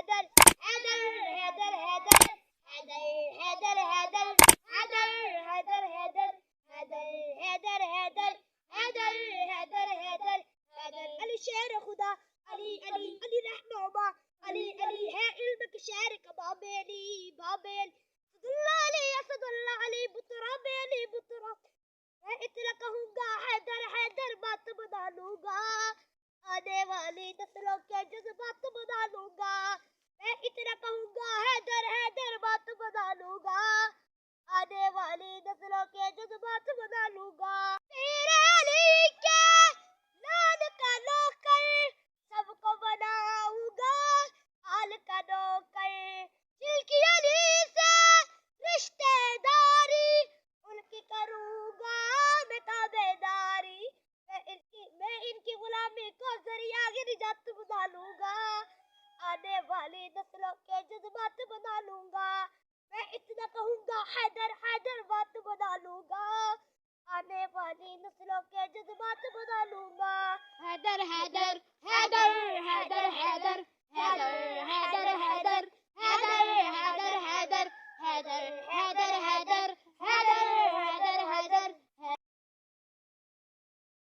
حیدر حیدر حیدر حیدر حیدر حیدر حیدر حیدر حیدر حیدر حیدر حیدر حیدر حیدر حیدر حیدر علی شعر خدا علی علی علی رہنما علی علی ہے علم کے شعر کا بابیلی بابیل اسد اللہ علی بطرا بیلی بطرا میں اتنا کہوں گا حیدر حیدر بات بنا لوں گا آنے والی نسلوں کے جذبات بنا لوں گا میں اتنا کہوں گا حیدر حیدر بات بنا لوں گا آنے والی نسلوں کے جذبات بنا لوں گا میرے علی کے نام کا نوکر سب کو بناؤں گا آل کا نوکر جل کی علی سے رشتے داری ان کی کروں گا میں تابع داری میں ان کی غلامی کو ذریعہ نجات بنا لوں گا آنے والی نسلوں کے جذبات بنا لوں گا میں اتنا کہوں گا حیدر حیدر بات بنا لوں گا آنے والی نسلوں کے جذبات بنا لوں گا حیدر حیدر حیدر حیدر حیدر حیدر حیدر حیدر